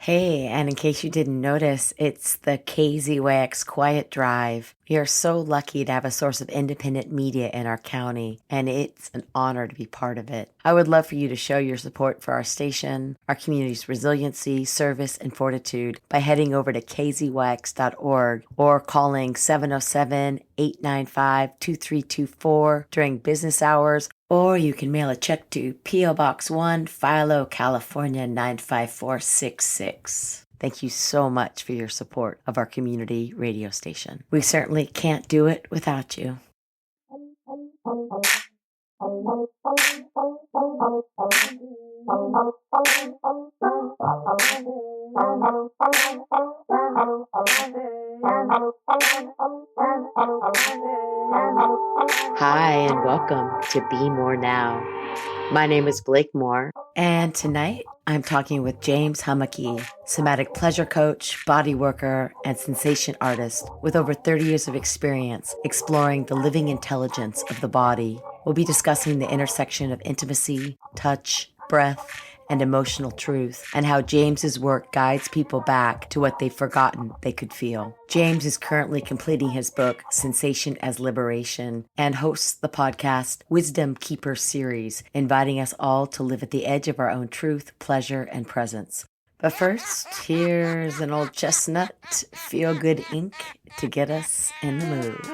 Hey, and in case you didn't notice, it's the KZYX Quiet Drive. We are so lucky to have a source of independent media in our county, and it's an honor to be part of it. I would love for you to show your support for our station, our community's resiliency, service, and fortitude by heading over to kzyx.org or calling 707-895-2324 during business hours, or you can mail a check to P.O. Box 1, Philo, California 95466. Thank you so much for your support of our community radio station. We certainly can't do it without you. Hi, and welcome to Be More Now. My name is Blake Moore, and tonight I'm talking with James Humecky, Somatic Pleasure Coach, body worker, and sensation artist with over 30 years of experience exploring the living intelligence of the body. We'll be discussing the intersection of intimacy, touch, breath, and emotional truth, and how James's work guides people back to what they've forgotten they could feel. James is currently completing his book, Sensation as Liberation, and hosts the podcast Wisdom Keeper series, inviting us all to live at the edge of our own truth, pleasure, and presence. But first, here's an old chestnut, Feel Good Ink, to get us in the mood.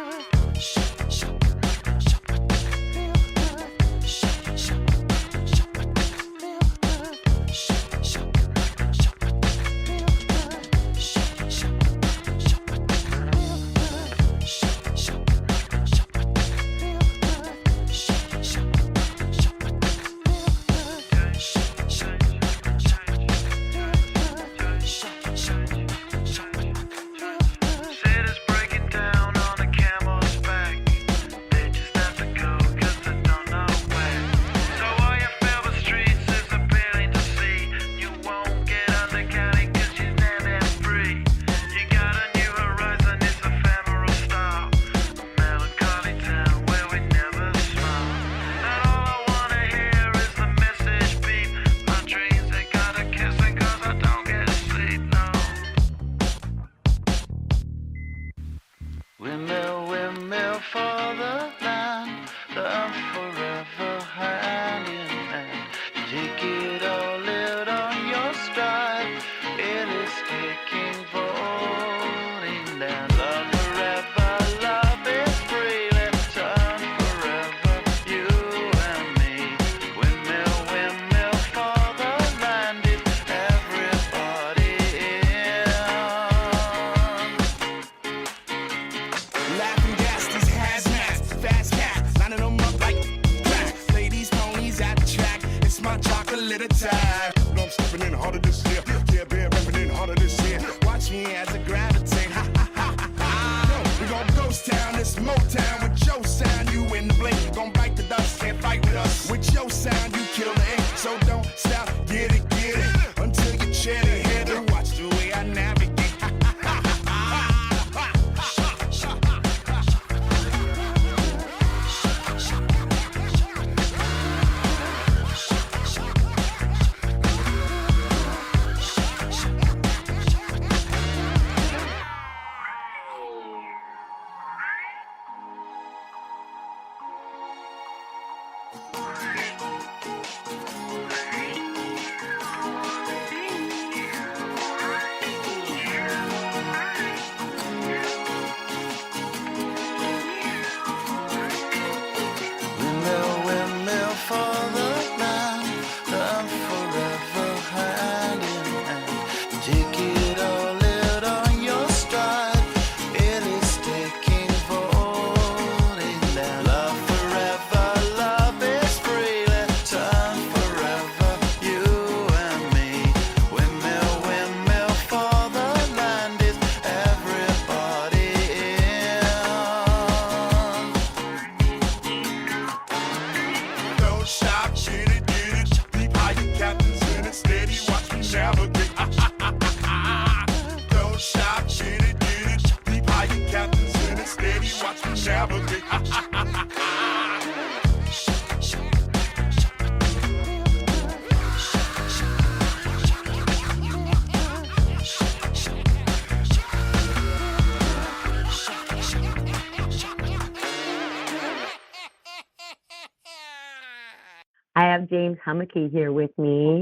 I have James Humecky here with me.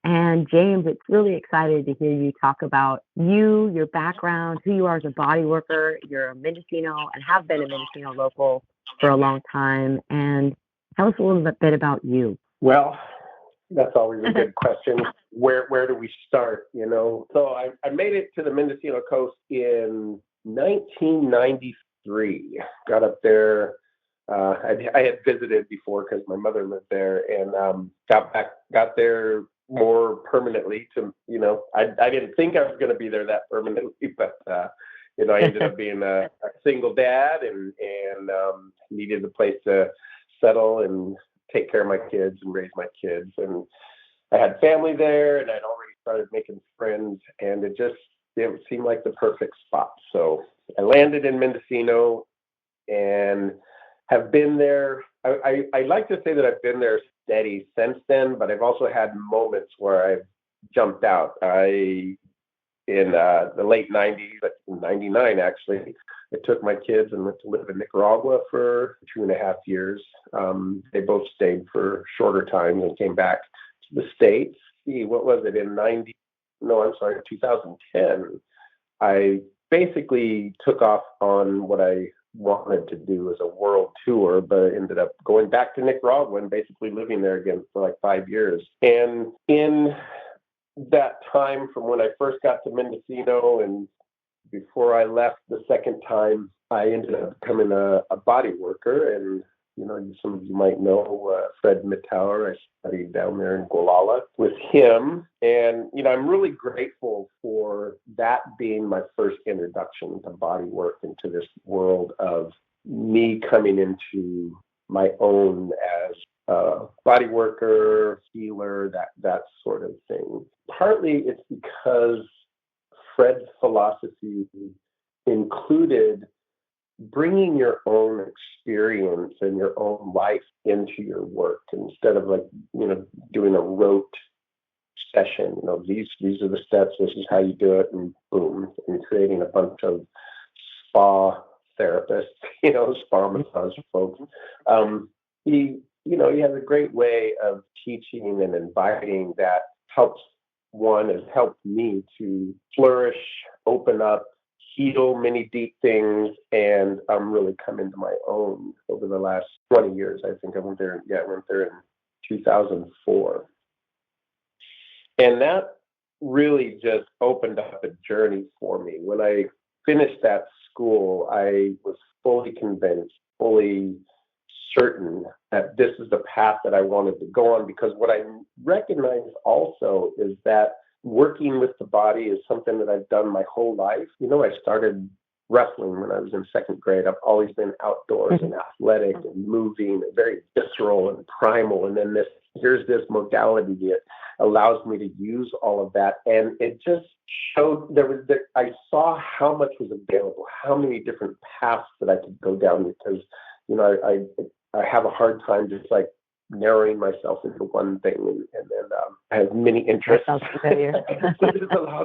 And James, it's really excited to hear you talk about you, your background, who you are as a body worker. You're a Mendocino and have been a Mendocino local for a long time. And tell us a little bit about you. Well, that's always a good question. Where do we start? So I made it to the Mendocino coast in 1993. Got up there. I had visited before because my mother lived there, and got there more permanently. I didn't think I was going to be there that permanently, but I ended up being a single dad and needed a place to settle and take care of my kids and raise my kids. And I had family there, and I'd already started making friends, and it seemed like the perfect spot. So I landed in Mendocino and have been there. I like to say that I've been there steady since then, but I've also had moments where I've jumped out. In the late 90s, like in 99 actually, I took my kids and went to live in Nicaragua for 2.5 years. They both stayed for shorter times and came back to the States. What was it, in 2010, I basically took off on what I wanted to do as a world tour, but ended up going back to Nicaragua and basically living there again for like 5 years. And in that time from when I first got to Mendocino and before I left the second time, I ended up becoming a body worker. And some of you might know Fred Mittauer. I studied down there in Gualala with him. And, I'm really grateful for that being my first introduction to body work, into this world of me coming into my own as a body worker, healer, that sort of thing. Partly it's because Fred's philosophy included bringing your own experience and your own life into your work instead of doing a rote session. These are the steps. This is how you do it, and boom, and creating a bunch of spa therapists, spa massage folks. He has a great way of teaching and inviting that has helped me to flourish, open up, heal many deep things, and really come into my own over the last 20 years. I think I went there in 2004. And that really just opened up a journey for me. When I finished that school, I was fully convinced, fully certain that this is the path that I wanted to go on, because what I recognized also is that working with the body is something that I've done my whole life. I started wrestling when I was in second grade. I've always been outdoors and athletic and moving and very visceral and primal. And then here's this modality that allows me to use all of that. And it just showed I saw how much was available, how many different paths that I could go down, because, I have a hard time just like narrowing myself into one thing, and then I have many interests. That sounds familiar.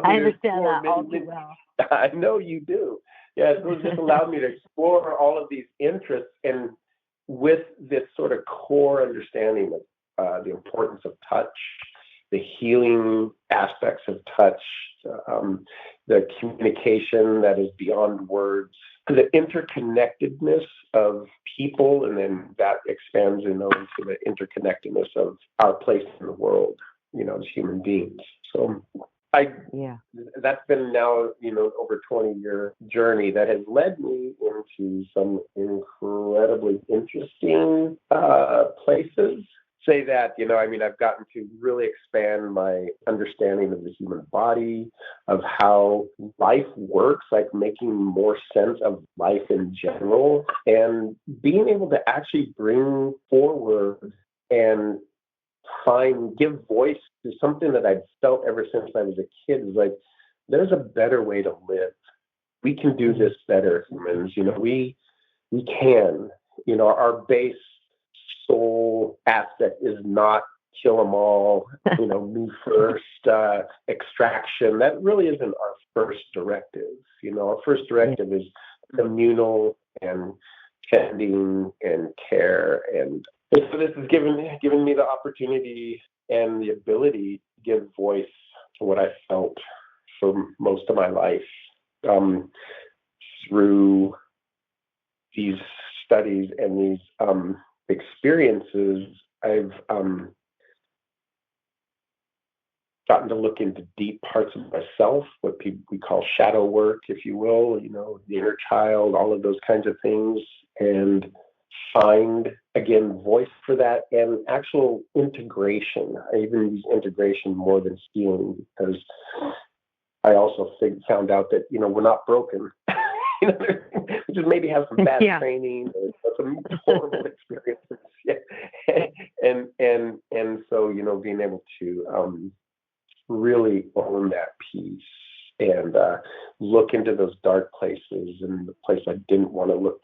I understand that all too well. I know you do. Yeah, so it just allowed me to explore all of these interests, and with this sort of core understanding of the importance of touch, the healing aspects of touch, the communication that is beyond words, the interconnectedness of people, and then that expands into the interconnectedness of our place in the world, as human beings. So that's been now, over 20-year journey that has led me into some incredibly interesting places. Say that, I've gotten to really expand my understanding of the human body, of how life works, like making more sense of life in general, and being able to actually bring forward and give voice to something that I've felt ever since I was a kid. Is like, there's a better way to live. We can do this better, humans. We can. Our base soul aspect is not kill them all, me first, extraction. That really isn't our first directive. Our first directive is communal and tending and care and And so this has given me the opportunity and the ability to give voice to what I felt for most of my life. Through these studies and these experiences, I've gotten to look into deep parts of myself, what we call shadow work, if you will, the inner child, all of those kinds of things, and find, again, voice for that and actual integration. I even use integration more than healing, because I also found out that, we're not broken. We just maybe have some bad training or some horrible experiences. And so, being able to really own that piece and look into those dark places and the place I didn't want to look,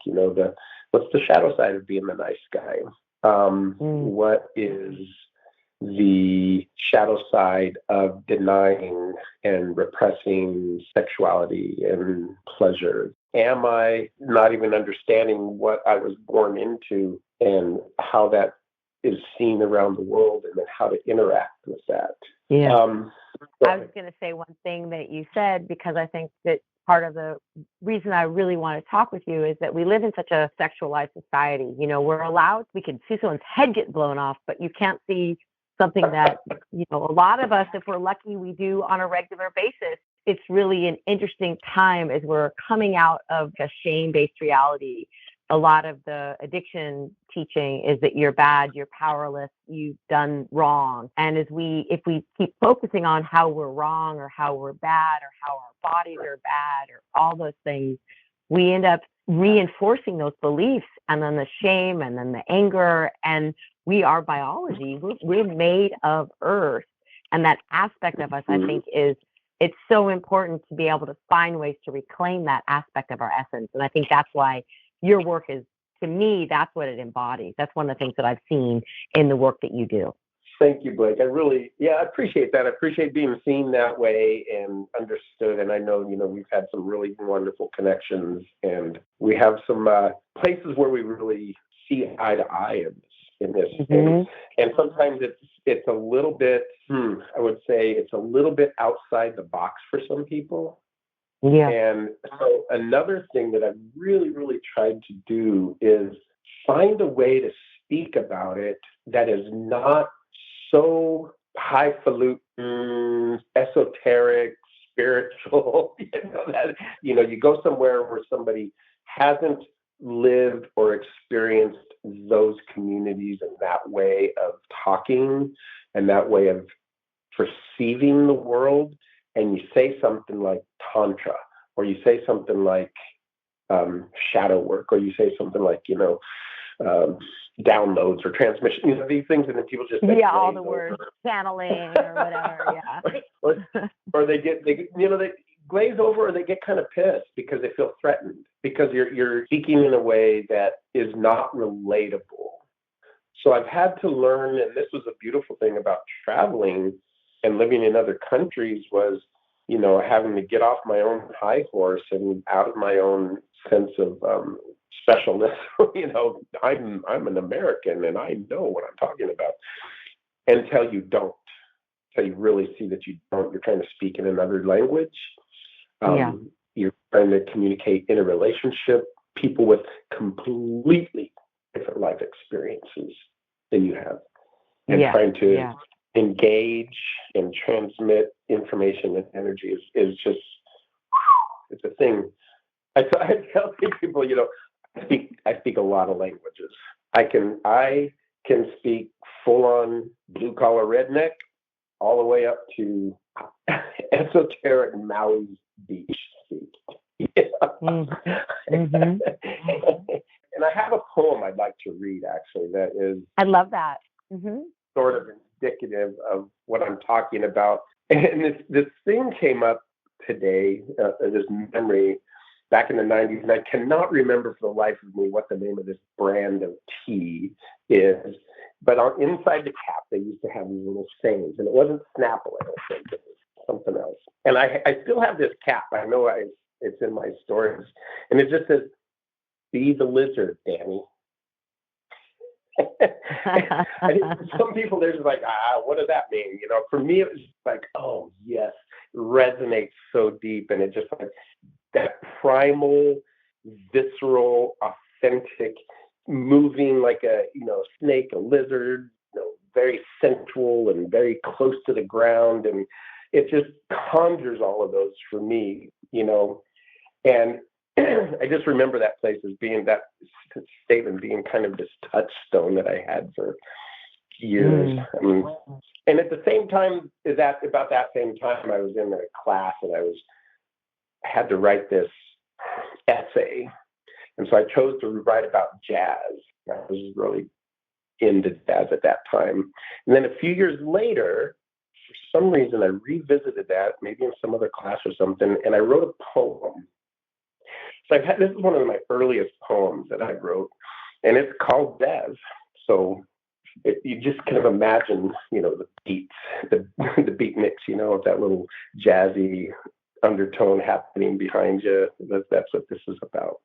what's the shadow side of being the nice guy? What is the shadow side of denying and repressing sexuality and pleasure? Am I not even understanding what I was born into and how that is seen around the world, and then how to interact with that? Yeah. I was going to say one thing that you said, because I think that part of the reason I really want to talk with you is that we live in such a sexualized society. We can see someone's head get blown off, but you can't see something that, a lot of us, if we're lucky, we do on a regular basis. It's really an interesting time as we're coming out of a shame-based reality. A lot of the addiction teaching is that you're bad, you're powerless, you've done wrong. And if we keep focusing on how we're wrong or how we're bad or how our bodies are bad or all those things, we end up reinforcing those beliefs, and then the shame and then the anger. And we are biology. We're made of earth. And that aspect of us, I think, it's so important to be able to find ways to reclaim that aspect of our essence. And I think that's why your work is, to me, that's what it embodies. That's one of the things that I've seen in the work that you do. Thank you, Blake. I appreciate that. I appreciate being seen that way and understood. And I know, we've had some really wonderful connections, and we have some places where we really see eye to eye in this. And sometimes it's a little bit, I would say it's a little bit outside the box for some people. Yeah. And so another thing that I've really, really tried to do is find a way to speak about it that is not so highfalutin, esoteric, spiritual, you go somewhere where somebody hasn't lived or experienced those communities and that way of talking and that way of perceiving the world, and you say something like tantra, or you say something like shadow work, or you say something like, downloads or transmission, these things, and then people just all the words, channeling or whatever, or they glaze over, or they get kind of pissed because they feel threatened because you're speaking in a way that is not relatable. So I've had to learn, and this was a beautiful thing about traveling and living in other countries, was having to get off my own high horse and out of my own sense of specialness. I'm an American and I know what I'm talking about, until you don't, until you really see that you don't. You're trying to speak in another language. You're trying to communicate in a relationship, people with completely different life experiences than you have, and trying to engage and transmit information and energy is just, it's a thing. I tell people, I speak a lot of languages. I can speak full on blue collar redneck all the way up to esoteric Maui beach speak. And I have a poem I'd like to read, actually, that is, I love that. Sort of indicative of what I'm talking about. And this thing came up today, this memory back in the 90s, and I cannot remember for the life of me what the name of this brand of tea is. But inside the cap, they used to have these little sayings, and it wasn't Snapple, I don't think. It was something else. And I still have this cap. I know it's in my stories. And it just says, "Be the lizard, Danny." Some people, they're just like, what does that mean? For me, it was just like, oh, yes, it resonates so deep. And it just like that primal, visceral, authentic, moving like a, snake, a lizard, very sensual and very close to the ground. And it just conjures all of those for me, and I just remember that place as being that statement being kind of this touchstone that I had for years. And at the same time, about that same time, I was in a class and I had to write this essay. And so I chose to write about jazz. I was really into jazz at that time. And then a few years later, for some reason, I revisited that, maybe in some other class or something, and I wrote a poem. So this is one of my earliest poems that I wrote, and it's called Jazz. So you just kind of imagine, the beats, the beat mix, of that little jazzy undertone happening behind you. That's what this is about.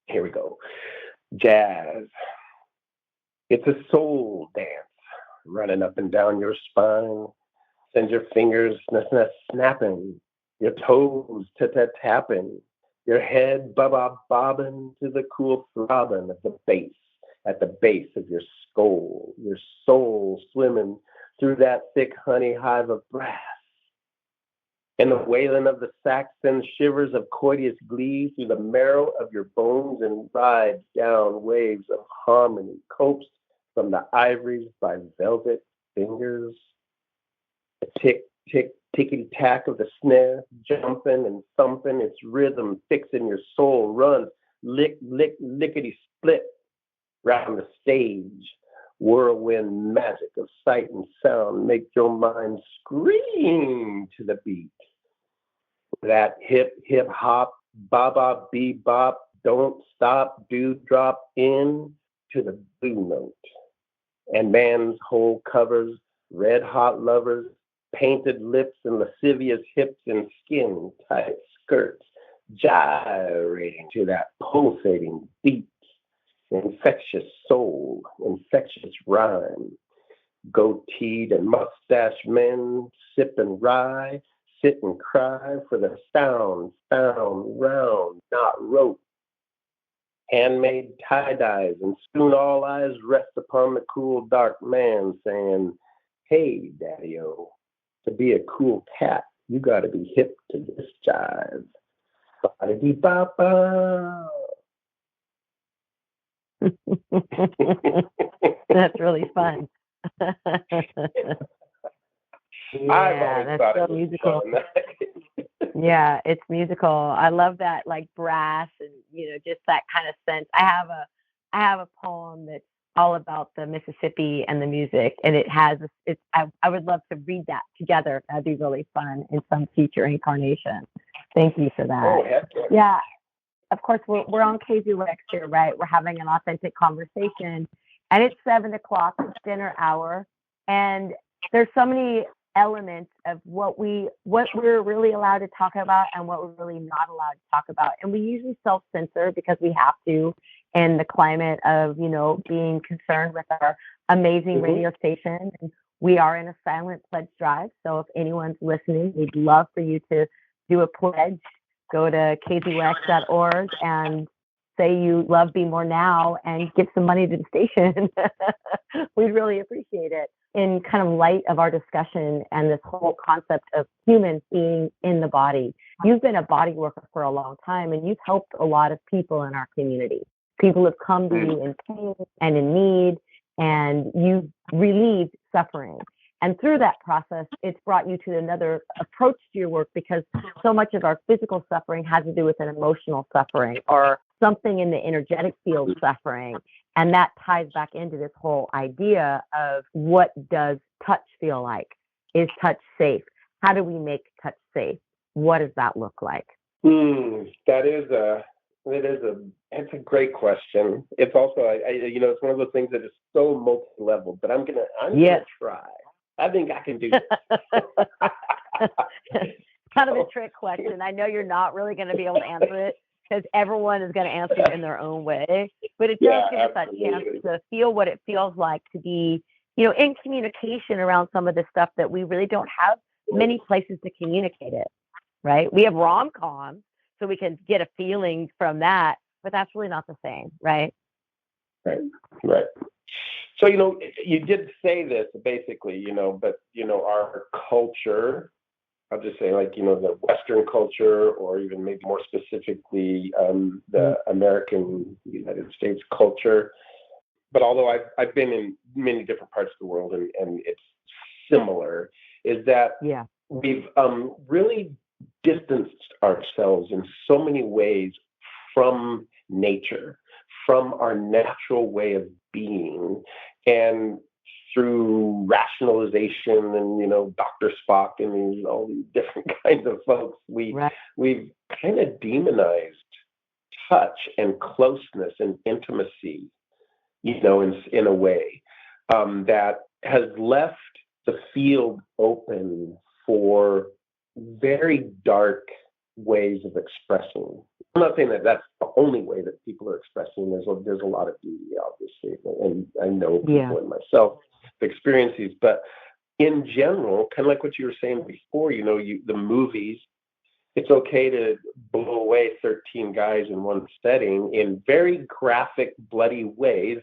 Here we go. Jazz. It's a soul dance running up and down your spine. Send your fingers snapping, your toes tapping, your head bobbing to the cool throbbing of the bass at the base of your skull, your soul swimming through that thick honey hive of brass. And the wailing of the sax sends shivers of courteous glee through the marrow of your bones and rides down waves of harmony coaxed from the ivories by velvet fingers. The tick, tick, tickety-tack of the snare, jumping and thumping, its rhythm fixing your soul, runs lick, lick, lickety-split round the stage. Whirlwind magic of sight and sound make your mind scream to the beat. That hip, hip, hop, ba-ba, bebop, don't stop, do drop in to the blue note. And man's whole covers, red hot lovers, painted lips and lascivious hips and skin-tight skirts, gyrating to that pulsating beat. Infectious soul, infectious rhyme. Goateed and mustached men sip and rye, sit and cry for the sound found round, not rote. Handmade tie-dyes and soon all eyes rest upon the cool dark man saying, hey, daddy-o, to be a cool cat, you got to be hip to this jive. Ba-da-dee-ba-ba. That's really fun. Yeah, that's so musical. Yeah, it's musical. I love that, like brass and just that kind of sense. I have a poem that's all about the Mississippi and the music, and I would love to read that together. That'd be really fun in some future incarnation. Thank you for that. Oh, heck yeah. Yeah, of course we're on KZYX here, right? We're having an authentic conversation, and it's 7:00. It's dinner hour, and there's so many elements of what we're really allowed to talk about and what we're really not allowed to talk about. And we usually self-censor because we have to in the climate of, being concerned with our amazing radio station. And we are in a silent pledge drive. So if anyone's listening, we'd love for you to do a pledge. Go to KZYX.org and say you love Be More Now and give some money to the station. We'd really appreciate it. In kind of light of our discussion and this whole concept of humans being in the body, you've been a body worker for a long time, and you've helped a lot of people in our community. People have come to you in pain and in need, and you've relieved suffering. And through that process, it's brought you to another approach to your work, because so much of our physical suffering has to do with an emotional suffering or something in the energetic field suffering. And that ties back into this whole idea of what does touch feel like? Is touch safe? How do we make touch safe? What does that look like? It's a great question. It's also, it's one of those things that is so multi-level, but I'm gonna try. I think I can do this. Kind of a trick question. I know you're not really going to be able to answer it, because everyone is going to answer in their own way. But it does give us that chance to feel what it feels like to be, in communication around some of the stuff that we really don't have many places to communicate it, right? We have rom-coms, so we can get a feeling from that, but that's really not the same, right? Right. So, you did say this basically, but, our culture, I'll just say the Western culture, or even maybe more specifically, the American United States culture. But although I've been in many different parts of the world and it's similar, is that we've really distanced ourselves in so many ways from nature, from our natural way of being, and through rationalization and Dr. Spock and all these different kinds of folks, we've kind of demonized touch and closeness and intimacy, in a way that has left the field open for very dark ways of expressing. I'm not saying that that's the only way that people are expressing. There's a lot of beauty, obviously, and I know people and myself experience these. But in general, kind of like what you were saying before, the movies, it's okay to blow away 13 guys in one setting in very graphic, bloody ways,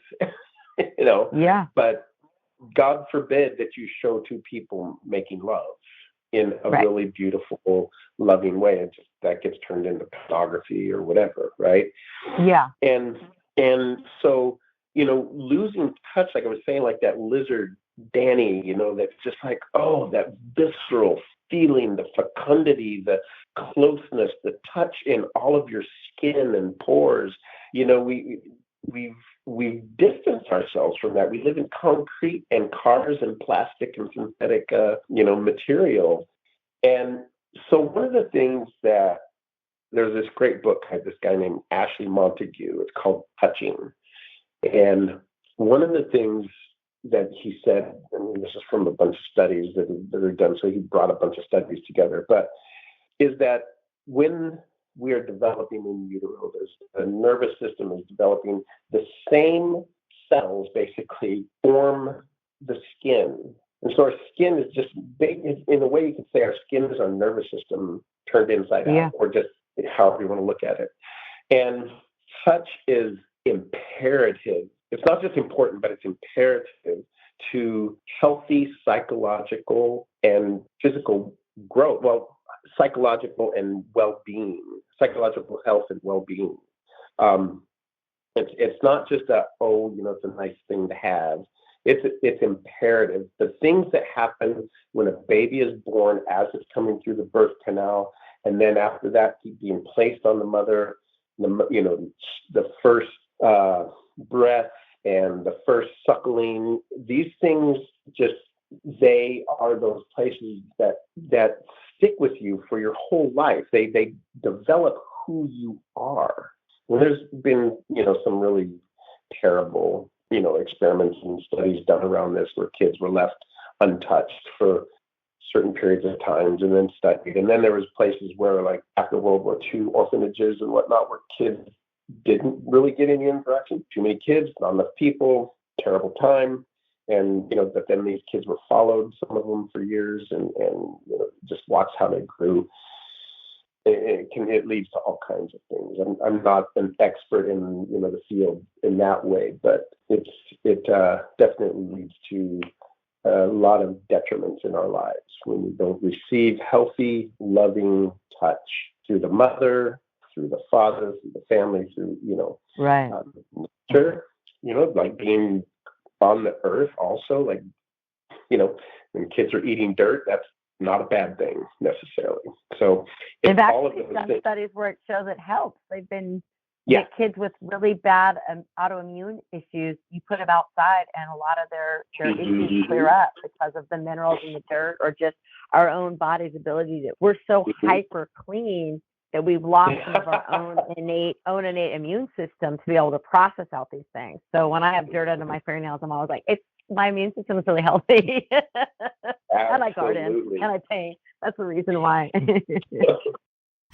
But God forbid that you show two people making love in a really beautiful, loving way. And just that gets turned into pornography or whatever, right? Yeah. And so, losing touch, like I was saying, like that lizard Danny, that's just like, that visceral feeling, the fecundity, the closeness, the touch in all of your skin and pores. We've distanced ourselves from that. We live in concrete and cars and plastic and synthetic, material. And so one of the things that there's this great book by this guy named Ashley Montague. It's called Touching. And one of the things that he said, and this is from a bunch of studies that are done, so he brought a bunch of studies together, but is that when we are developing in utero, the nervous system is developing, the same cells basically form the skin. And so our skin is just big. In a way, you could say our skin is our nervous system turned inside out, or just however you want to look at it. And touch is imperative. It's not just important, but it's imperative to healthy psychological and physical growth. Well, psychological and well-being, psychological health and well-being. It's not just it's a nice thing to have. It's imperative. The things that happen when a baby is born, as it's coming through the birth canal, and then after that being placed on the mother, the first breath and the first suckling, these things they are those places that stick with you for your whole life. They develop who you are. Well, there's been, some really terrible, experiments and studies done around this where kids were left untouched for certain periods of times and then studied. And then there was places where, like after World War II, orphanages and whatnot, where kids didn't really get any interaction. Too many kids, not enough people, terrible time. And, but then these kids were followed, some of them for years, and just watch how they grew. It leads to all kinds of things. I'm not an expert in, the field in that way, but it definitely leads to a lot of detriments in our lives when we don't receive healthy, loving touch through the mother, through the father, through the family, through, nature, like being on the earth also, like, when kids are eating dirt, that's not a bad thing necessarily. So they've actually done studies where it shows it helps. They've been kids with really bad autoimmune issues, you put them outside and a lot of their issues clear up because of the minerals in the dirt, or just our own body's ability we're so hyper clean that we've lost some of our own innate immune system to be able to process out these things. So when I have dirt under my fingernails, I'm always like, my immune system is really healthy. And I garden and I paint. That's the reason why.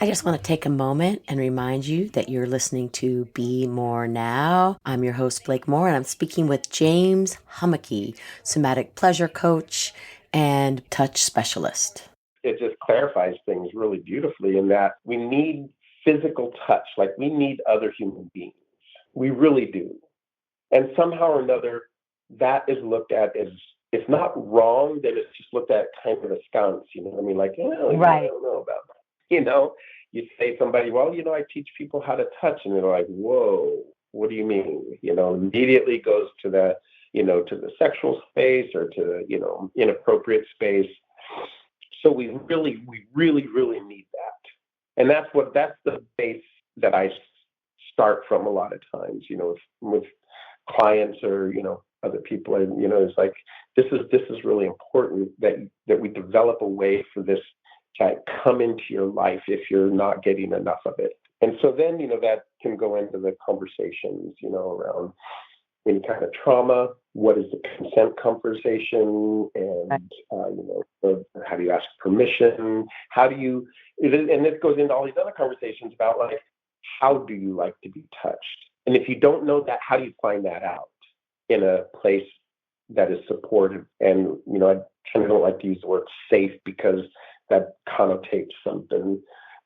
I just want to take a moment and remind you that you're listening to Be More Now. I'm your host, Blake Moore, and I'm speaking with James Humecky, Somatic Pleasure Coach and Touch Specialist. It just clarifies things really beautifully in that we need physical touch, like we need other human beings. We really do. And somehow or another, that is looked at as, it's not wrong, that it's just looked at kind of askance, you know what I mean? Like, oh, Right. I don't know about that. You know, you say to somebody, well, you know, I teach people how to touch, and they're like, whoa, what do you mean? You know, immediately goes to the, you know, to the sexual space or to the, you know, inappropriate space. So we really need that. And that's the base that I start from a lot of times, you know, with clients or, you know, other people. And, you know, it's like, this is really important that we develop a way for this to come into your life if you're not getting enough of it. And so then, you know, that can go into the conversations, you know, around any kind of trauma, what is the consent conversation, and, you know, how do you ask permission? How do you, and this goes into all these other conversations about, like, how do you like to be touched? And if you don't know that, how do you find that out in a place that is supportive? And, you know, I kind of don't like to use the word safe because that connotates something,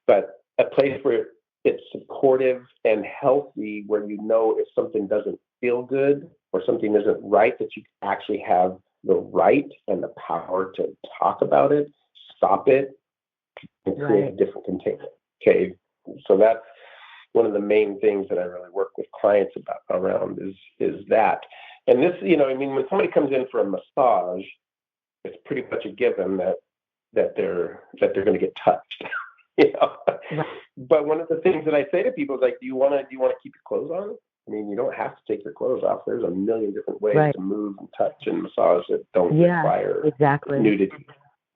but a place where it's supportive and healthy, where you know if something doesn't feel good or something isn't right, that you actually have the right and the power to talk about it, stop it, and create a different container. Okay, so that's one of the main things that I really work with clients around is that. And this, you know, I mean, when somebody comes in for a massage, it's pretty much a given that they're going to get touched. You know? Right. But one of the things that I say to people is, like, do you want to keep your clothes on? I mean, you don't have to take your clothes off. There's a million different ways to move and touch and massage that don't require nudity.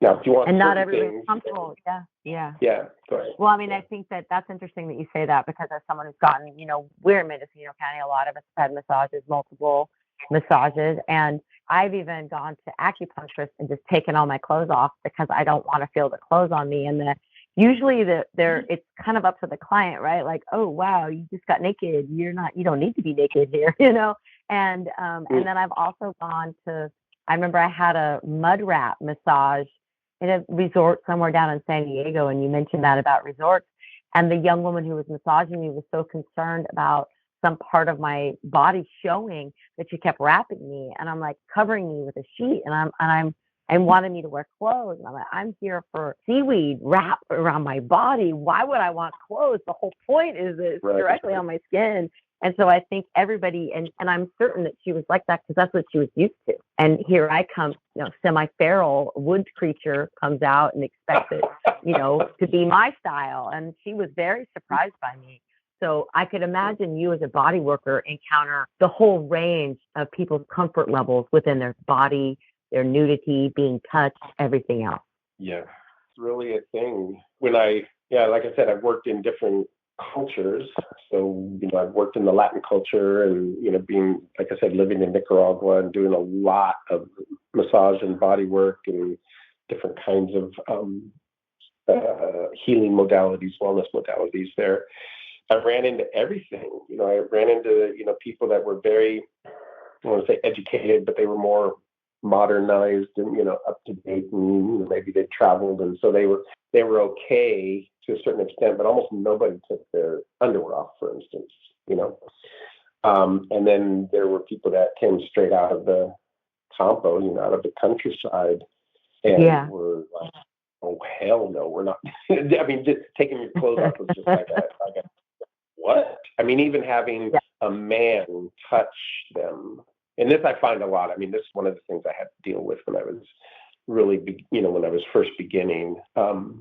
Now, if you want, and not everybody's comfortable. Yeah. Go ahead. Well, I mean, I think that's interesting that you say that, because as someone who's gotten, you know, we're in Mendocino County, a lot of us have had massages, multiple massages, and I've even gone to acupuncturists and just taken all my clothes off because I don't want to feel the clothes on me. And usually it's kind of up to the client, right? Like, oh wow, you just got naked. You don't need to be naked here, you know. And then I've also gone to, I remember I had a mud wrap massage in a resort somewhere down in San Diego, and you mentioned that about resorts. And the young woman who was massaging me was so concerned about some part of my body showing that she kept wrapping me, and I'm like, covering me with a sheet, and wanted me to wear clothes. And I'm like, I'm here for seaweed wrap around my body. Why would I want clothes? The whole point is that it's directly on my skin. And so I think everybody, and I'm certain that she was like that because that's what she was used to. And here I come, you know, semi-feral wood creature comes out and expects it, you know, to be my style. And she was very surprised by me. So I could imagine you as a body worker encounter the whole range of people's comfort levels within their body, their nudity, being touched, everything else. Yeah, it's really a thing. Like I said, I've worked in different cultures. So, you know, I've worked in the Latin culture and, you know, being, like I said, living in Nicaragua and doing a lot of massage and body work and different kinds of healing modalities, wellness modalities there. I ran into everything. You know, I ran into, you know, people that were very, I don't want to say educated, but they were more modernized and, you know, up to date, and, you know, maybe they traveled, and so they were okay to a certain extent, but almost nobody took their underwear off, for instance, you know. And then there were people that came straight out of the campo, you know, out of the countryside, and were like, oh hell no, we're not. I mean, just taking your clothes off was just like what? I mean, even having a man touch them. And this I find a lot. I mean, this is one of the things I had to deal with when I was really, when I was first beginning,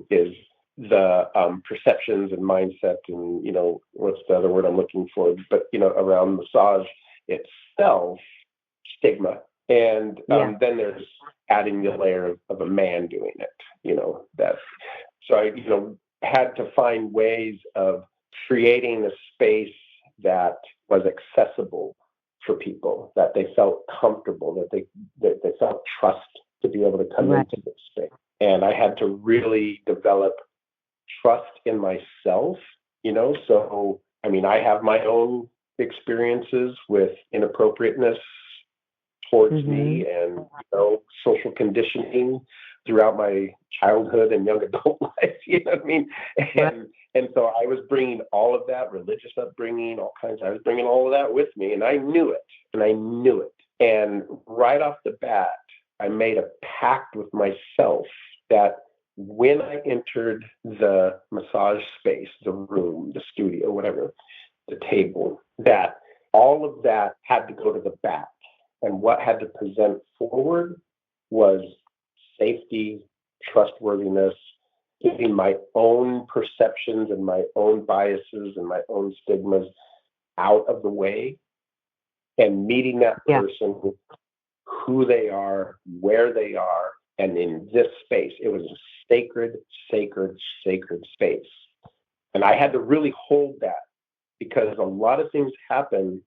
is the perceptions and mindset and, you know, what's the other word I'm looking for? But, you know, around massage itself, stigma. And then there's adding the layer of a man doing it, you know, so I, you know, had to find ways of creating a space that was accessible for people, that they felt comfortable, that they felt trust to be able to come into this space. And I had to really develop trust in myself, So, I mean, I have my own experiences with inappropriateness towards me and, social conditioning throughout my childhood and young adult life, you know what I mean? And so I was bringing all of that, religious upbringing, all kinds. I was bringing all of that with me, and I knew it. And right off the bat, I made a pact with myself that when I entered the massage space, the room, the studio, whatever, the table, that all of that had to go to the back. And what had to present forward was safety, trustworthiness, getting my own perceptions and my own biases and my own stigmas out of the way and meeting that person, who they are, where they are, and in this space. It was a sacred, sacred, sacred space. And I had to really hold that because a lot of things happen.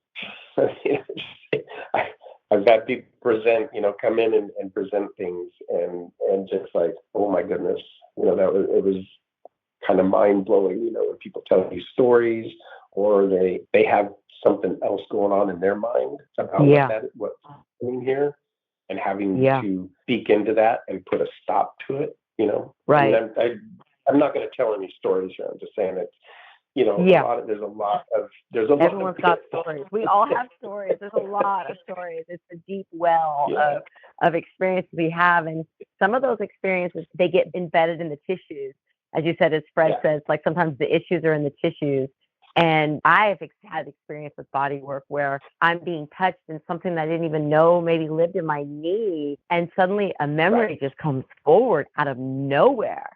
I've had people present, come in and present things and just like, oh my goodness, it was kind of mind blowing, when people tell you stories or they have something else going on in their mind about what's happening here and having to speak into that and put a stop to it, Right. I mean, I'm not going to tell any stories here. I'm just saying it's, there's a lot Everyone's got stories. We all have stories. There's a lot of stories. It's a deep well of experiences we have. And some of those experiences, they get embedded in the tissues. As you said, as Fred says, like sometimes the issues are in the tissues. And I've had experience with body work where I'm being touched in something that I didn't even know maybe lived in my knee. And suddenly a memory just comes forward out of nowhere.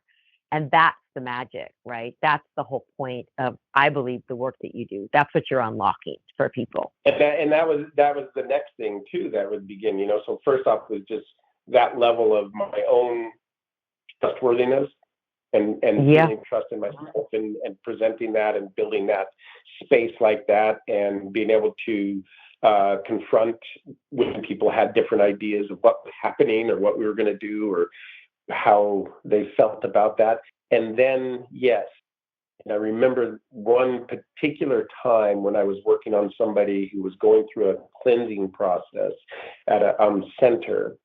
And that's the magic, right? That's the whole point of, I believe, the work that you do. That's what you're unlocking for people. And that was the next thing too that would begin, So first off was just that level of my own trustworthiness and feeling trust in myself and presenting that and building that space like that and being able to confront when people had different ideas of what was happening or what we were going to do or how they felt about that. And then, and I remember one particular time when I was working on somebody who was going through a cleansing process at a center.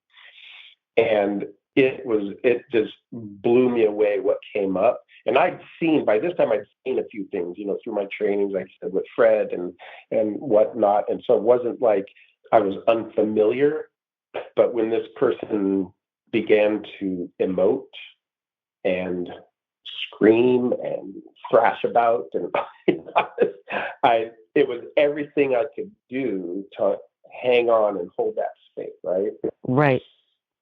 And it just blew me away what came up. And by this time I'd seen a few things, through my trainings, like I said, with Fred and whatnot. And so it wasn't like I was unfamiliar, but when this person began to emote and scream and thrash about, and it was everything I could do to hang on and hold that space, right? Right.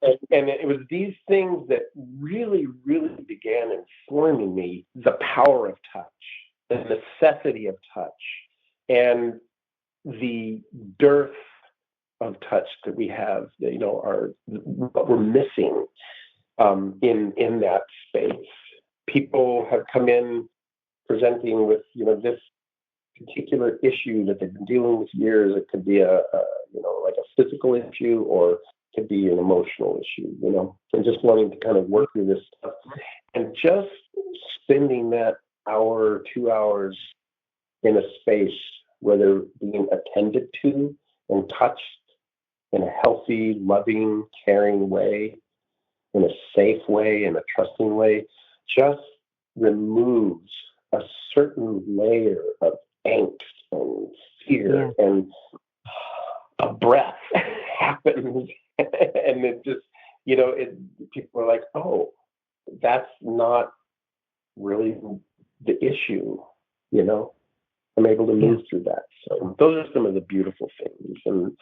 And it was these things that really, really began informing me the power of touch, the necessity of touch, and the dearth of touch that we have, what we're missing in that space. People have come in presenting with, this particular issue that they've been dealing with years. It could be like a physical issue or it could be an emotional issue, and just wanting to kind of work through this stuff and just spending that hour, 2 hours in a space where they're being attended to and touched in a healthy, loving, caring way, in a safe way, in a trusting way, just removes a certain layer of angst and fear, and a breath happens. And it just, people are like, oh, that's not really the issue, I'm able to move through that. So those are some of the beautiful things. And,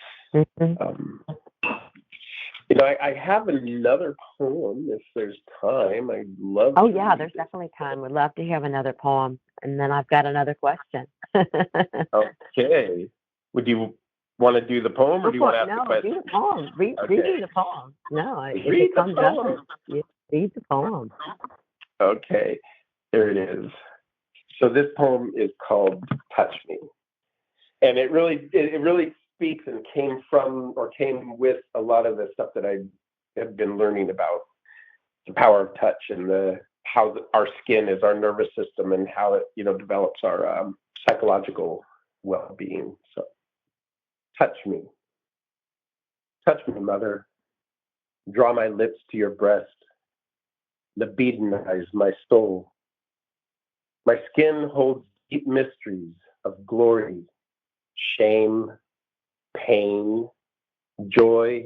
I have another poem if there's time. I'd love to. Oh, yeah, there's definitely time. We'd love to hear another poem. And then I've got another question. Okay. Would you want to do the poem or do you want to ask the question? No, do the poem. Read the poem. No, if it comes up, read the poem. Okay. There it is. So this poem is called Touch Me. And it really speaks and came with a lot of the stuff that I have been learning about the power of touch and the how our skin is our nervous system and how it, develops our psychological well-being. So touch me, mother. Draw my lips to your breast. Libidinize my soul. My skin holds deep mysteries of glory, shame, pain, joy,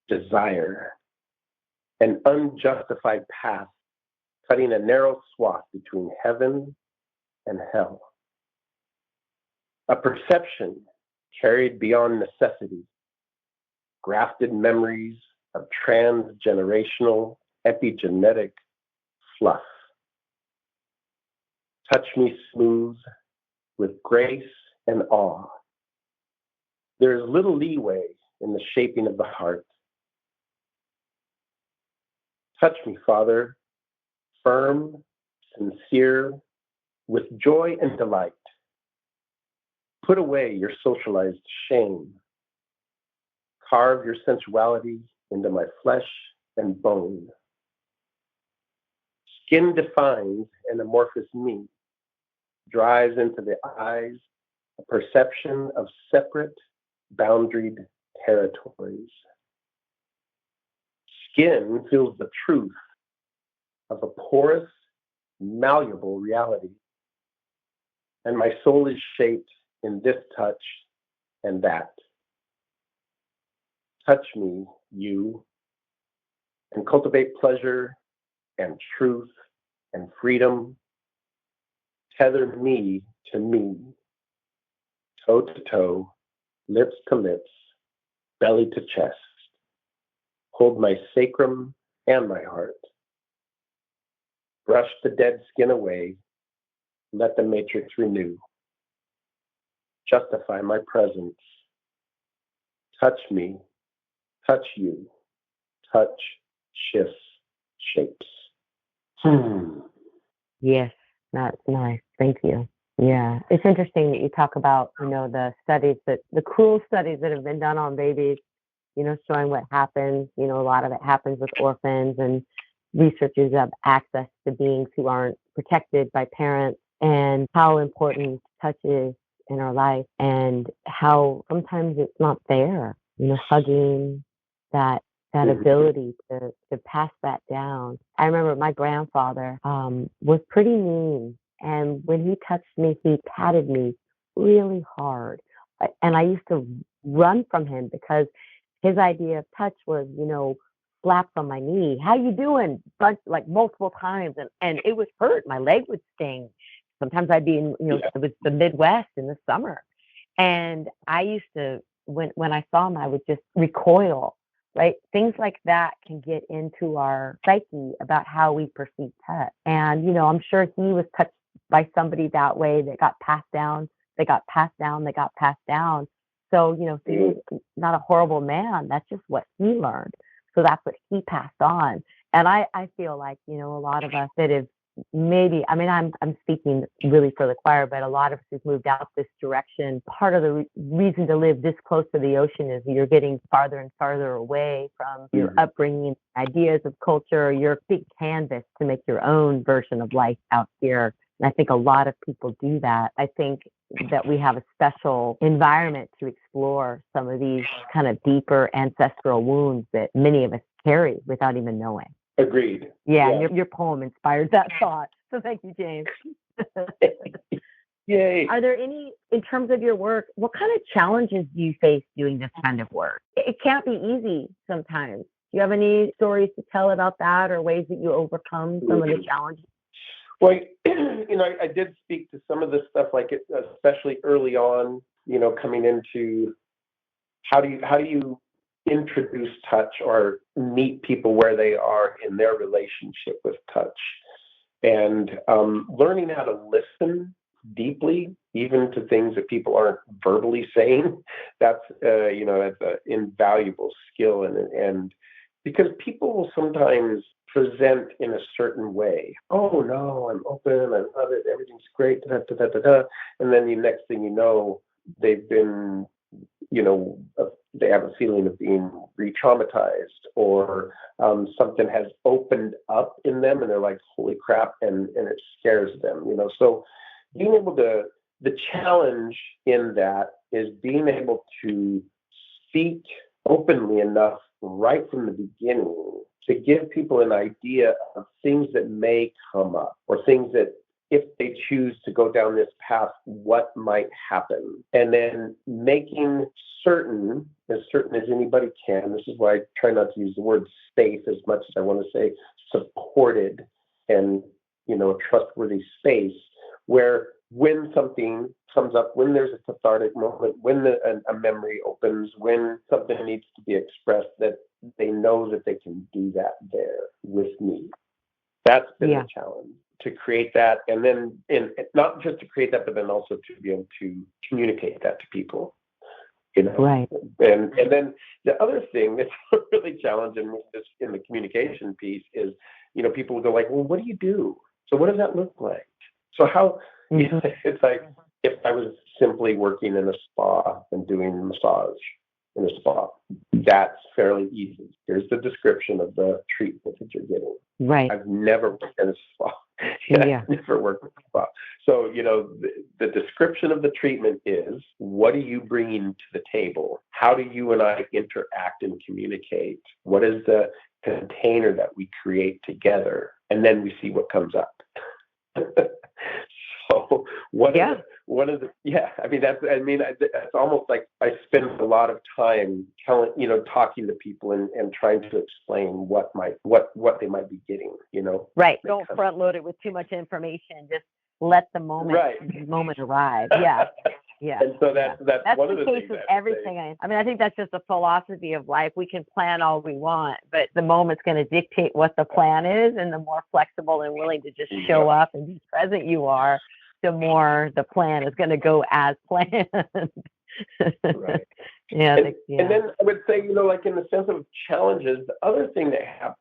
desire, an unjustified path cutting a narrow swath between heaven and hell. A perception carried beyond necessity, grafted memories of transgenerational epigenetic fluff. Touch me smooth with grace and awe. There is little leeway in the shaping of the heart. Touch me, Father, firm, sincere, with joy and delight. Put away your socialized shame. Carve your sensuality into my flesh and bone. Skin defines an amorphous me, drives into the eyes a perception of separate, boundaried territories. Skin feels the truth of a porous, malleable reality, and my soul is shaped in this touch and that. Touch me, you, and cultivate pleasure and truth and freedom. Tether me to me, toe to toe, lips to lips, belly to chest. Hold my sacrum and my heart. Brush the dead skin away. Let the matrix renew. Justify my presence. Touch me, touch you. Touch shifts, shapes. Yes, that's nice. Thank you. Yeah, it's interesting that you talk about, the studies the cruel studies that have been done on babies, showing what happens. A lot of it happens with orphans, and researchers have access to beings who aren't protected by parents, and how important touch is in our life, and how sometimes it's not there. Hugging, that ability to pass that down. I remember my grandfather was pretty mean, and when he touched me, he patted me really hard, and I used to run from him because his idea of touch was, slaps on my knee. How you doing? But like multiple times, and it would hurt. My leg would sting. Sometimes I'd be in, it was the Midwest in the summer, and I used to when I saw him, I would just recoil. Right? Things like that can get into our psyche about how we perceive touch. And, I'm sure he was touched by somebody that way that got passed down. They got passed down. They got passed down. So, he's not a horrible man. That's just what he learned. So that's what he passed on. And I feel like, a lot of us that have maybe, I'm speaking really for the choir, but a lot of us who've moved out this direction. Part of the reason to live this close to the ocean is you're getting farther and farther away from your upbringing, ideas of culture, your big canvas to make your own version of life out here. And I think a lot of people do that. I think that we have a special environment to explore some of these kind of deeper ancestral wounds that many of us carry without even knowing. Agreed. Yeah, and your poem inspired that thought. So thank you, James. Yay. Are there any, in terms of your work, what kind of challenges do you face doing this kind of work? It can't be easy sometimes. Do you have any stories to tell about that, or ways that you overcome some of the challenges? Well, I did speak to some of this stuff, like especially early on, coming into how do you introduce touch or meet people where they are in their relationship with touch, and learning how to listen deeply, even to things that people aren't verbally saying. That's that's an invaluable skill, and because people will sometimes present in a certain way. Oh no, I'm open, I love it, everything's great, da, da, da, da, da. And then the next thing you know, they've been they have a feeling of being re-traumatized, or something has opened up in them and they're like, holy crap, and it scares them, So being able to, the challenge in that is being able to speak openly enough right from the beginning to give people an idea of things that may come up, or things that, if they choose to go down this path, what might happen. And then making certain as anybody can, this is why I try not to use the word safe as much as I want to say supported, and, a trustworthy space where when something comes up, when there's a cathartic moment, when a memory opens, when something needs to be expressed, that they know that they can do that there with me. That's been the challenge, to create that, and then not just to create that, but then also to be able to communicate that to people. Right. And then the other thing that's really challenging in the communication piece is, people will go like, well, what do you do? So what does that look like? So how, it's like, if I was simply working in a spa and doing massage in a spa, that's fairly easy. Here's the description of the treatment that you're getting. Right. I've never worked in a spa. I've never worked in a spa. So, the description of the treatment is, what are you bringing to the table? How do you and I interact and communicate? What is the container that we create together? And then we see what comes up. So it's almost like I spend a lot of time talking to people and trying to explain what they might be getting, Right. Don't front load it with too much information. Just let the moment arrive. Yeah. Yeah. And so that's one of the case with everything. I think that's just a philosophy of life. We can plan all we want, but the moment's going to dictate what the plan is, and the more flexible and willing to just show up and be present you are, the more the plan is going to go as planned. Right. And then I would say, like in the sense of challenges, the other thing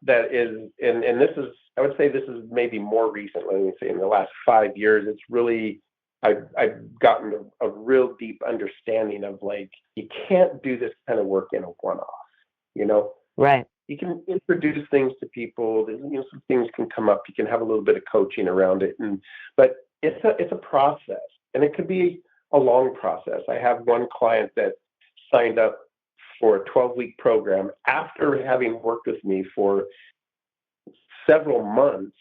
that is, and this is, I would say this is maybe more recent, let me say in the last 5 years, it's really, I've gotten a real deep understanding of, like, you can't do this kind of work in a one-off, Right. You can introduce things to people, some things can come up, you can have a little bit of coaching around it, but it's a process, and it could be a long process. I have one client that signed up for a 12-week program after having worked with me for several months,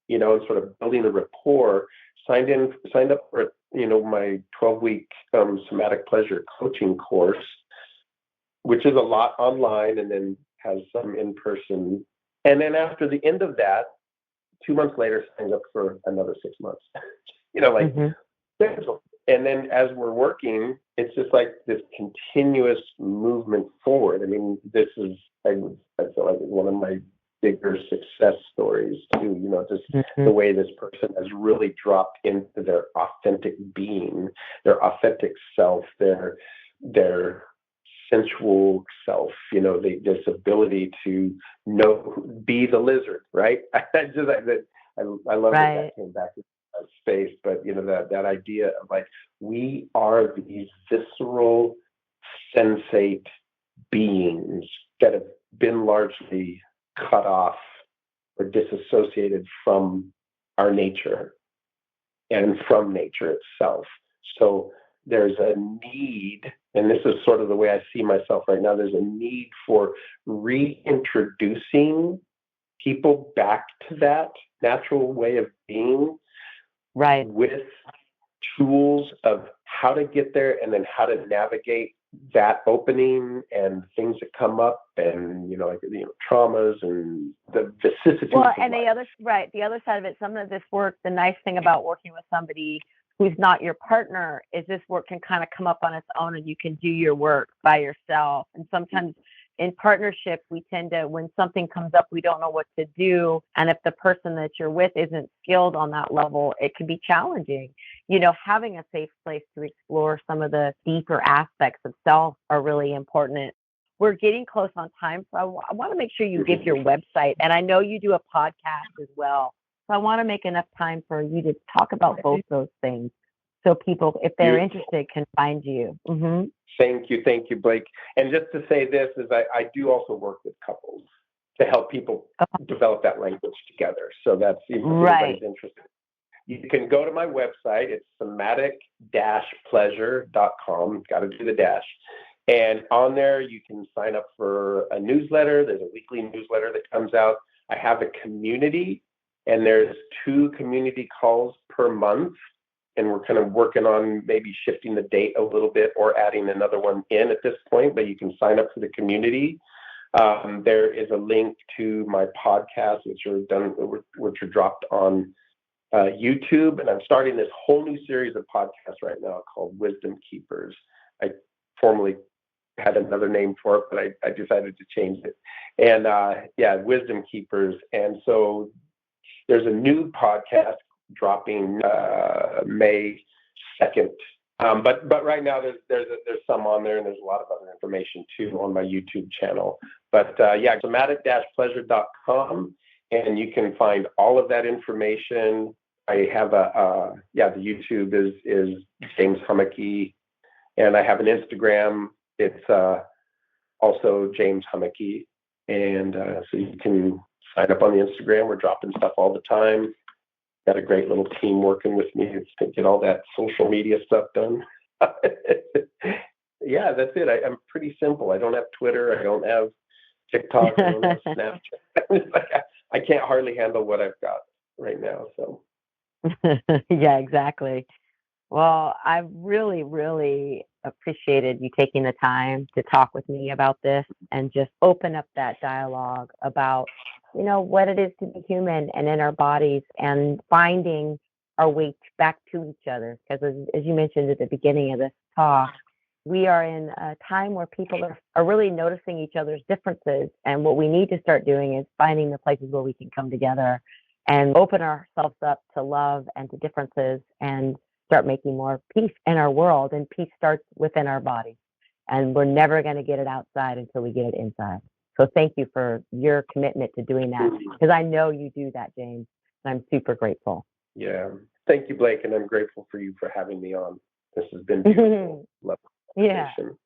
and sort of building a rapport, signed up for, my 12-week Somatic Pleasure Coaching course, which is a lot online and then has some in person. And then after the end of that, 2 months later, signed up for another 6 months. And then as we're working, it's just like this continuous movement forward. I mean, this is, I feel like, one of my bigger success stories too, just the way this person has really dropped into their authentic being, their authentic self, their sensual self, this ability to be the lizard, right? I love that came back to that space, but that idea of, like, we are these visceral, sensate beings that have been largely cut off or disassociated from our nature and from nature itself. So there's a need, and this is sort of the way I see myself right now, there's a need for reintroducing people back to that natural way of being, right, with tools of how to get there and then how to navigate that opening and things that come up, and traumas and the vicissitudes. Well, and the other side of it, some of this work, the nice thing about working with somebody who's not your partner is this work can kind of come up on its own, and you can do your work by yourself. And sometimes in partnership, we tend to, when something comes up, we don't know what to do. And if the person that you're with isn't skilled on that level, it can be challenging. Having a safe place to explore some of the deeper aspects of self are really important. We're getting close on time, so I want to make sure you give your website. And I know you do a podcast as well. So I want to make enough time for you to talk about both those things. so people, if they're interested, can find you. Mm-hmm. Thank you, Blake. And just to say this is I do also work with couples to help people develop that language together. So that's, if anybody's interested. You can go to my website. It's somatic-pleasure.com. Got to do the dash. And on there, you can sign up for a newsletter. There's a weekly newsletter that comes out. I have a community, and there's 2 community calls per month. And we're kind of working on maybe shifting the date a little bit or adding another one in at this point, but you can sign up for the community. There is a link to my podcast, which are dropped on YouTube. And I'm starting this whole new series of podcasts right now called Wisdom Keepers. I formerly had another name for it, but I decided to change it. And Wisdom Keepers. And so there's a new podcast dropping May 2nd. But right now there's some on there, and there's a lot of other information too on my YouTube channel. But somatic-pleasure.com, and you can find all of that information. I have the YouTube is James Humecky, and I have an Instagram. It's also James Humecky, and so you can sign up on the Instagram. We're dropping stuff all the time. Got a great little team working with me to get all that social media stuff done. Yeah, that's it. I'm pretty simple. I don't have Twitter. I don't have TikTok. I don't have Snapchat. I can't hardly handle what I've got right now. So. Yeah, exactly. Well, I really, really appreciated you taking the time to talk with me about this and just open up that dialogue about, what it is to be human and in our bodies and finding our way back to each other. Because as you mentioned at the beginning of this talk, we are in a time where people are really noticing each other's differences. And what we need to start doing is finding the places where we can come together and open ourselves up to love and to differences and start making more peace in our world. And peace starts within our bodies. And we're never going to get it outside until we get it inside. So thank you for your commitment to doing that, because I know you do that, James. And I'm super grateful. Yeah. Thank you, Blake. And I'm grateful for you for having me on. This has been beautiful. Love the conversation.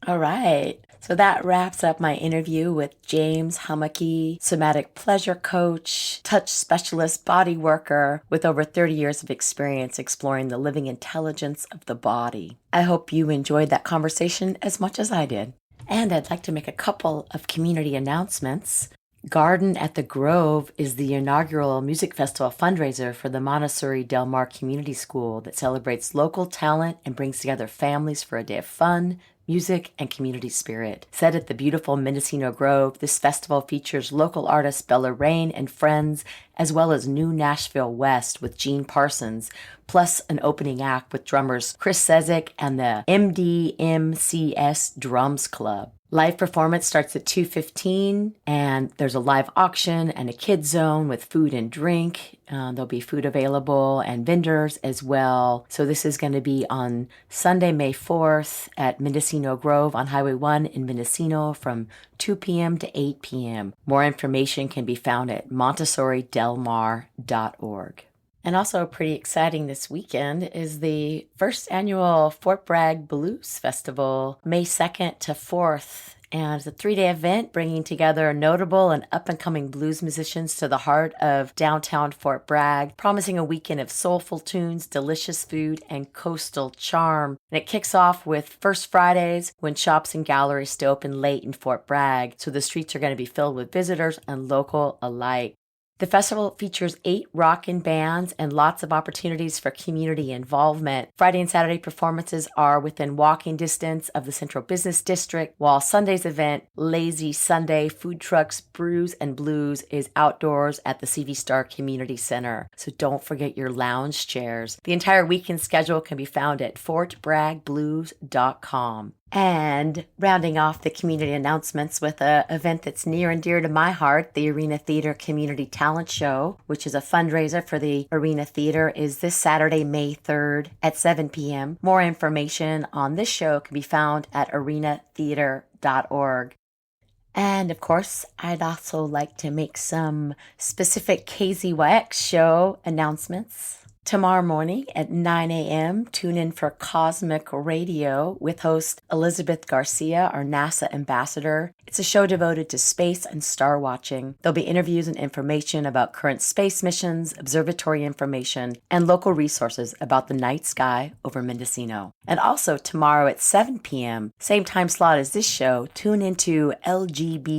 All right. So that wraps up my interview with James Humecky, somatic pleasure coach, touch specialist, body worker with over 30 years of experience exploring the living intelligence of the body. I hope you enjoyed that conversation as much as I did. And I'd like to make a couple of community announcements. Garden at the Grove is the inaugural music festival fundraiser for the Montessori Del Mar Community School that celebrates local talent and brings together families for a day of fun, music, and community spirit. Set at the beautiful Mendocino Grove, this festival features local artists Bella Rain and Friends, as well as New Nashville West with Gene Parsons, plus an opening act with drummers Chris Sezik and the MDMCS Drums Club. Live performance starts at 2:15, and there's a live auction and a kids zone with food and drink. There'll be food available and vendors as well. So this is going to be on Sunday, May 4th at Mendocino Grove on Highway 1 in Mendocino from 2 p.m. to 8 p.m. More information can be found at montessoridelmar.org. And also pretty exciting this weekend is the first annual Fort Bragg Blues Festival, May 2nd to 4th. And it's a 3-day event bringing together notable and up-and-coming blues musicians to the heart of downtown Fort Bragg, promising a weekend of soulful tunes, delicious food, and coastal charm. And it kicks off with First Fridays, when shops and galleries stay open late in Fort Bragg, so the streets are going to be filled with visitors and local alike. The festival features 8 rockin' bands and lots of opportunities for community involvement. Friday and Saturday performances are within walking distance of the Central Business District, while Sunday's event, Lazy Sunday Food Trucks, Brews, and Blues, is outdoors at the CV Star Community Center. So don't forget your lounge chairs. The entire weekend schedule can be found at fortbraggblues.com. And rounding off the community announcements with an event that's near and dear to my heart, the Arena Theater Community Talent Show, which is a fundraiser for the Arena Theater, is this Saturday, May 3rd at 7 p.m. More information on this show can be found at arenatheater.org. And of course, I'd also like to make some specific KZYX show announcements. Tomorrow morning at 9 a.m., tune in for Cosmic Radio with host Elizabeth Garcia, our NASA ambassador. It's a show devoted to space and star watching. There'll be interviews and information about current space missions, observatory information, and local resources about the night sky over Mendocino. And also tomorrow at 7 p.m., same time slot as this show, tune into LGBTQ&A,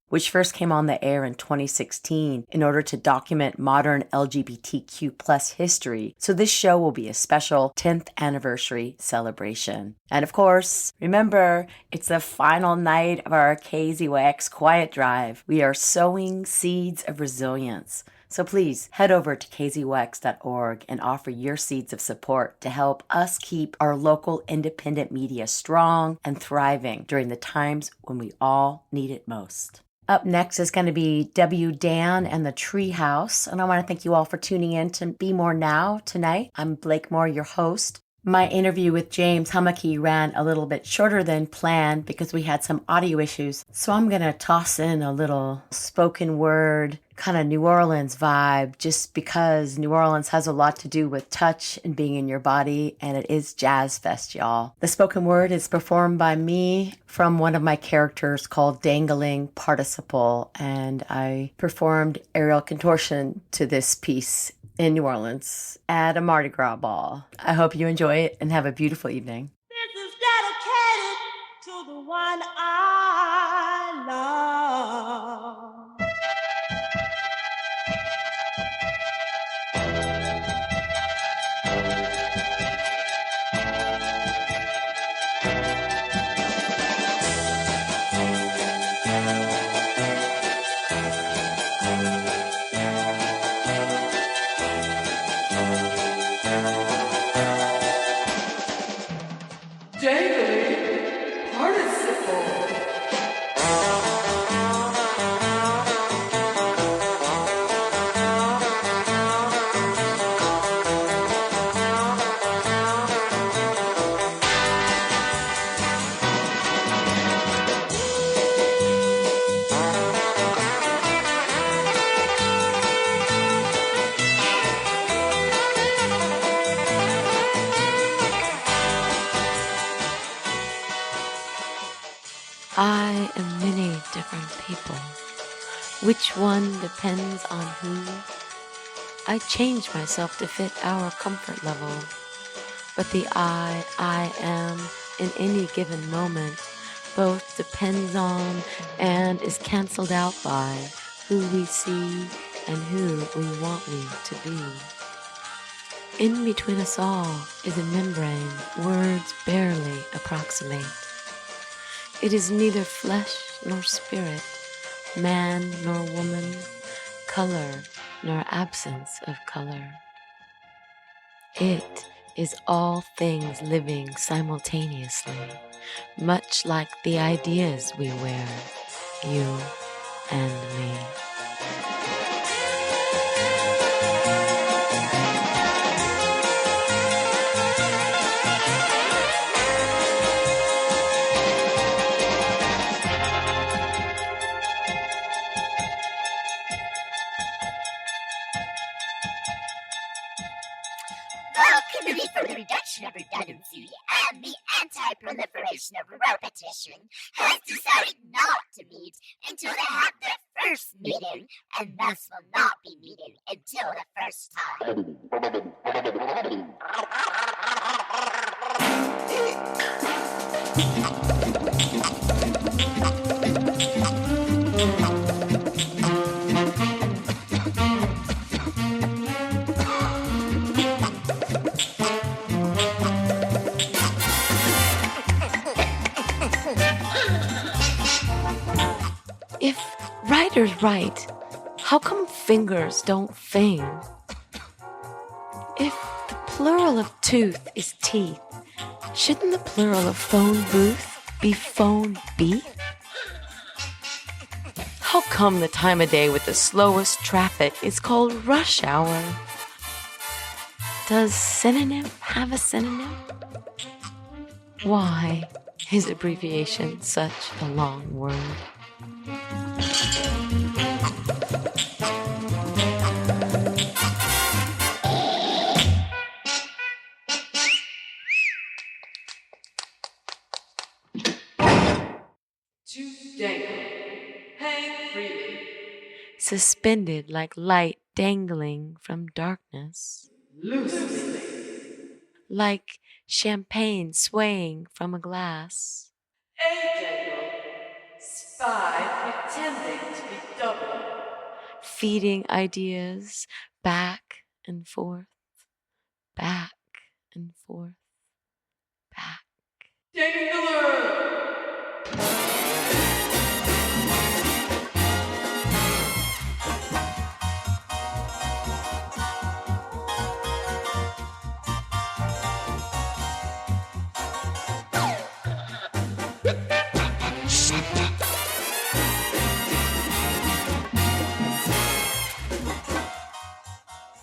which first came on the air in 2016 in order to document modern LGBTQ plus history. So this show will be a special 10th anniversary celebration. And of course, remember, it's the final night of our KZYX Quiet Drive. We are sowing seeds of resilience. So please head over to KZYX.org and offer your seeds of support to help us keep our local independent media strong and thriving during the times when we all need it most. Up next is going to be W. Dan and the Treehouse, and I want to thank you all for tuning in to Be More Now tonight. I'm Blake Moore, your host. My interview with James Humecky ran a little bit shorter than planned because we had some audio issues, so I'm going to toss in a little spoken word, kind of New Orleans vibe, just because New Orleans has a lot to do with touch and being in your body, and it is Jazz Fest, y'all. The spoken word is performed by me from one of my characters called Dangling Participle, and I performed aerial contortion to this piece in New Orleans at a Mardi Gras ball. I hope you enjoy it and have a beautiful evening. This is dedicated to the one I love. I am many different people. Which one depends on who? I change myself to fit our comfort level. But the I am in any given moment both depends on and is canceled out by who we see and who we want we to be. In between us all is a membrane words barely approximate. It is neither flesh nor spirit, man nor woman, color nor absence of color. It is all things living simultaneously, much like the ideas we wear, you and me. Committee for the Reduction of Redundancy and the Anti-Proliferation of Repetition has decided not to meet until they have their first meeting, and thus will not be meeting until the first time. If writers write, how come fingers don't fing? If the plural of tooth is teeth, shouldn't the plural of phone booth be phone beef? How come the time of day with the slowest traffic is called rush hour? Does synonym have a synonym? Why is abbreviation such a long word? dangle, hang freely, suspended like light dangling from darkness, loosely, like champagne swaying from a glass. A dangle, spy pretending to be double, feeding ideas back and forth, back and forth, back. Dangler!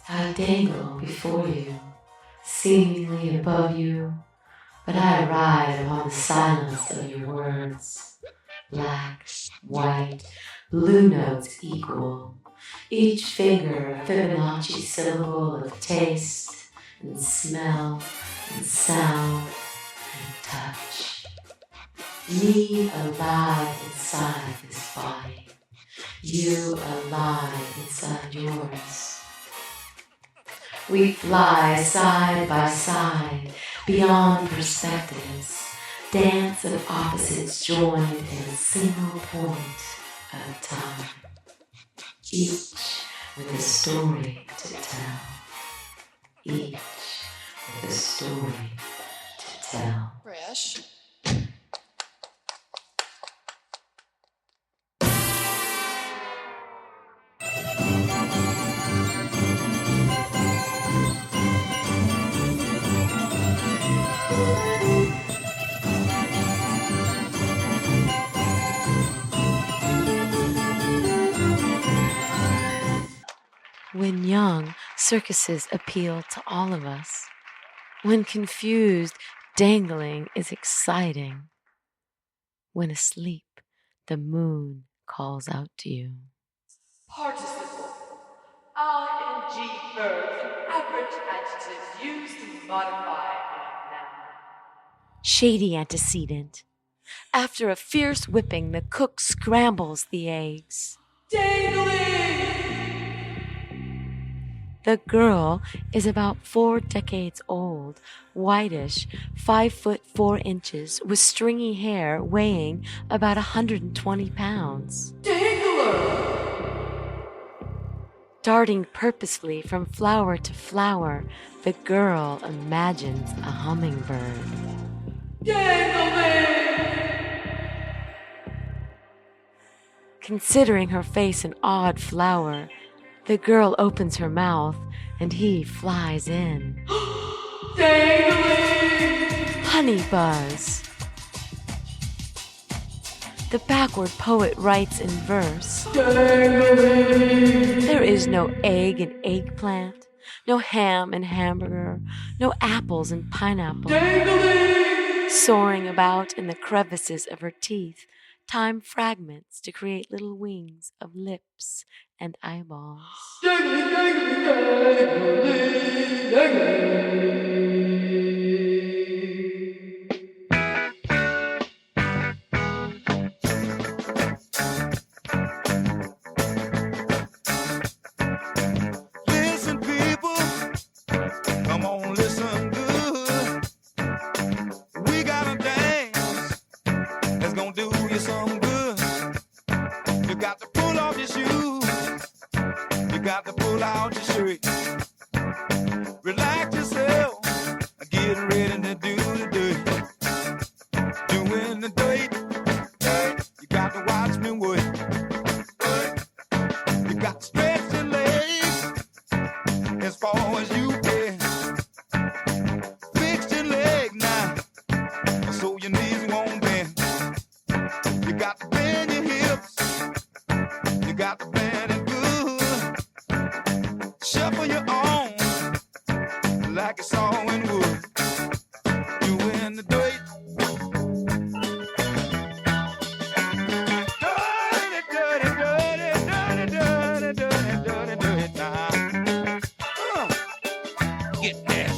I dangle before you, seemingly above you, but I ride upon the silence of your words. Black, white, blue notes equal, each finger a Fibonacci syllable of taste and smell and sound and touch. Me alive inside this body, you alive inside yours. We fly side by side, beyond perspectives, dance of opposites joined in a single point of time, each with a story to tell, each with a story to tell. Fresh. When young, circuses appeal to all of us. When confused, dangling is exciting. When asleep, the moon calls out to you. Participle. ing verbs and average adjectives used to modify a noun. Shady antecedent. After a fierce whipping, the cook scrambles the eggs. Dangling! The girl is about 4 decades old, whitish, 5 foot 4 inches, with stringy hair, weighing about 120 pounds. Dangler! Darting purposefully from flower to flower, the girl imagines a hummingbird. Dangling! Considering her face an odd flower, the girl opens her mouth, and he flies in. Dangling! Honey buzz. The backward poet writes in verse. Dangling! There is no egg and eggplant, no ham and hamburger, no apples and pineapple. Dangling! Soaring about in the crevices of her teeth, time fragments to create little wings of lips and eyeballs. Dangling, dangling, dangling, dangling. Listen, people, come on, listen good. We got a dance that's gonna do you some good. You got to pull off your shoes. You got to pull out your shirt. Relax yourself. Get ready to do the dirt. Doing the dirt. You got to watch me work. You got to stretch your legs as far as you can. Fix your leg now so your knees won't bend. You got to bend your hips. You got to bend it good. Shuffle your arms like it's all in wood. You in the dirt. Dirty, dirty, dirty, dirty, dirty, dirty, dirty, dirty now. Get that.